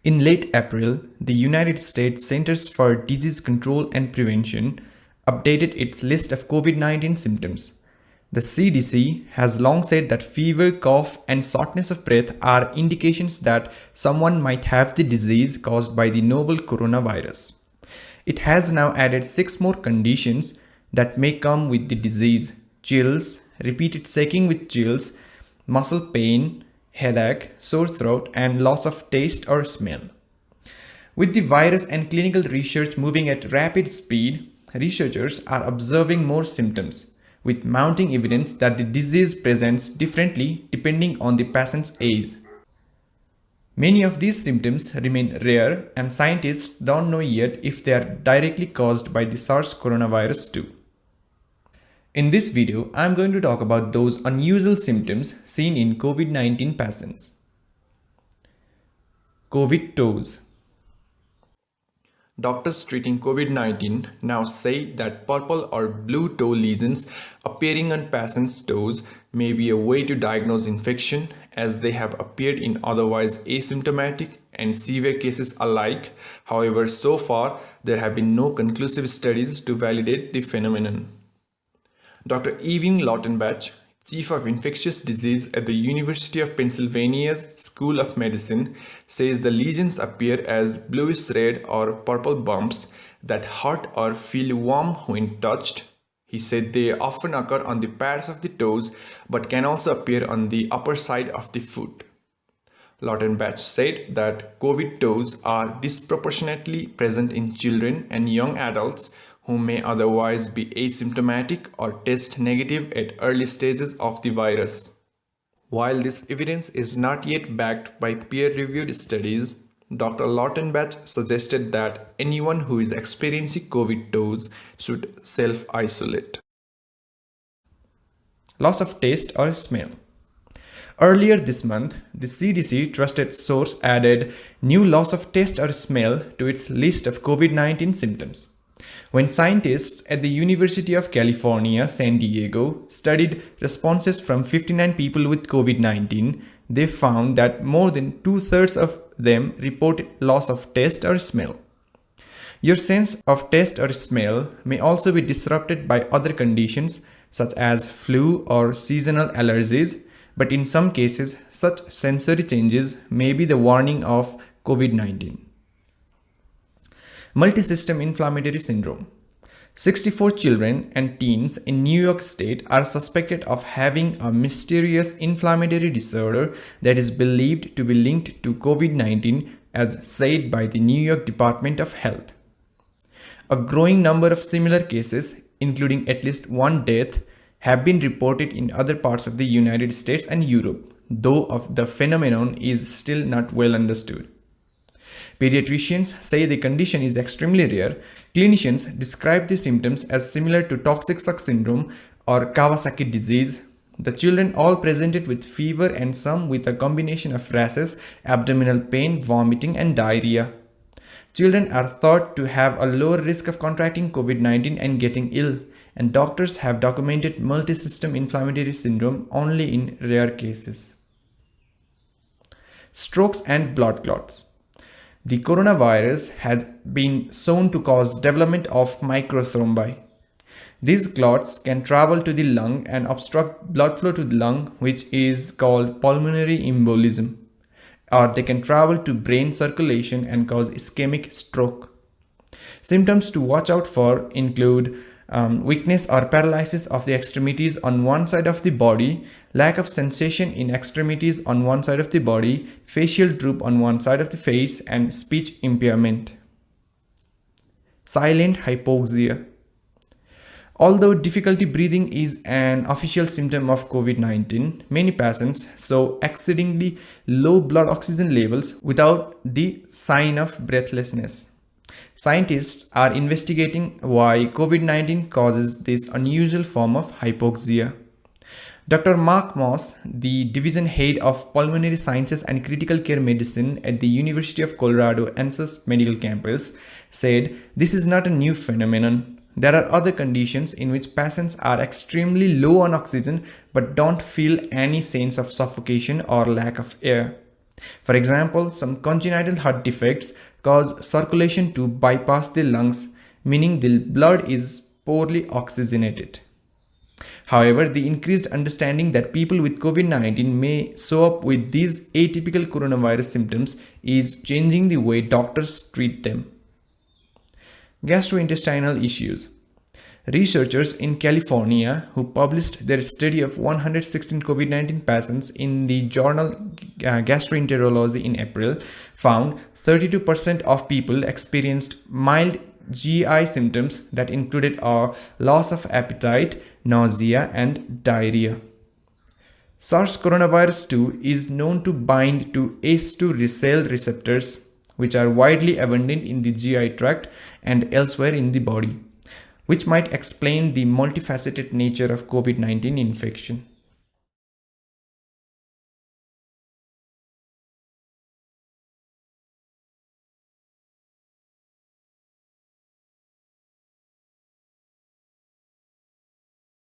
In late April, the United States Centers for Disease Control and Prevention updated its list of COVID-19 symptoms. The CDC has long said that fever, cough, and shortness of breath are indications that someone might have the disease caused by the novel coronavirus. It has now added 6 more conditions that may come with the disease: chills, repeated shaking with chills, muscle pain, headache, sore throat, and loss of taste or smell. With the virus and clinical research moving at rapid speed, researchers are observing more symptoms, with mounting evidence that the disease presents differently depending on the patient's age. Many of these symptoms remain rare, and scientists don't know yet if they are directly caused by the SARS coronavirus 2. In this video, I am going to talk about those unusual symptoms seen in COVID-19 patients. COVID toes. Doctors treating COVID-19 now say that purple or blue toe lesions appearing on patients' toes may be a way to diagnose infection, as they have appeared in otherwise asymptomatic and severe cases alike. However, so far there have been no conclusive studies to validate the phenomenon. Dr. Ewing Lautenbach, Chief of Infectious Disease at the University of Pennsylvania's School of Medicine, says the lesions appear as bluish red or purple bumps that hurt or feel warm when touched. He said they often occur on the pads of the toes but can also appear on the upper side of the foot. Lautenbach said that COVID toes are disproportionately present in children and young adults who may otherwise be asymptomatic or test negative at early stages of the virus. While this evidence is not yet backed by peer-reviewed studies, Dr. Lautenbach suggested that anyone who is experiencing COVID toes should self-isolate. Loss of taste or smell. Earlier this month, the CDC trusted source added new loss of taste or smell to its list of COVID-19 symptoms. When scientists at the University of California, San Diego studied responses from 59 people with COVID-19, they found that more than 2/3 of them reported loss of taste or smell. Your sense of taste or smell may also be disrupted by other conditions such as flu or seasonal allergies, but in some cases, such sensory changes may be the warning of COVID-19. Multisystem inflammatory syndrome. 64 children and teens in New York State are suspected of having a mysterious inflammatory disorder that is believed to be linked to COVID-19, as said by the New York Department of Health. A growing number of similar cases, including at least one death, have been reported in other parts of the United States and Europe, though the phenomenon is still not well understood. Pediatricians say the condition is extremely rare. Clinicians describe the symptoms as similar to toxic shock syndrome or Kawasaki disease. The children all presented with fever and some with a combination of rashes, abdominal pain, vomiting, and diarrhea. Children are thought to have a lower risk of contracting COVID-19 and getting ill, and doctors have documented multisystem inflammatory syndrome only in rare cases. Strokes and blood clots. The coronavirus has been shown to cause development of microthrombi. These clots can travel to the lung and obstruct blood flow to the lung, which is called pulmonary embolism, or they can travel to brain circulation and cause ischemic stroke. Symptoms to watch out for include weakness or paralysis of the extremities on one side of the body, lack of sensation in extremities on one side of the body, facial droop on one side of the face, and speech impairment. Silent hypoxia. Although difficulty breathing is an official symptom of COVID-19, many patients show exceedingly low blood oxygen levels without the sign of breathlessness. Scientists are investigating why COVID-19 causes this unusual form of hypoxia. Dr. Mark Moss, the division head of pulmonary sciences and critical care medicine at the University of Colorado Anschutz Medical Campus, said this is not a new phenomenon. There are other conditions in which patients are extremely low on oxygen but don't feel any sense of suffocation or lack of air. For example, some congenital heart defects cause circulation to bypass the lungs, meaning the blood is poorly oxygenated. However, the increased understanding that people with COVID-19 may show up with these atypical coronavirus symptoms is changing the way doctors treat them. Gastrointestinal issues. Researchers in California who published their study of 116 COVID-19 patients in the journal Gastroenterology in April found 32% of people experienced mild GI symptoms that included a loss of appetite, nausea, and diarrhea. SARS coronavirus 2 is known to bind to ACE2 cell receptors, which are widely abundant in the GI tract and elsewhere in the body, which might explain the multifaceted nature of COVID-19 infection.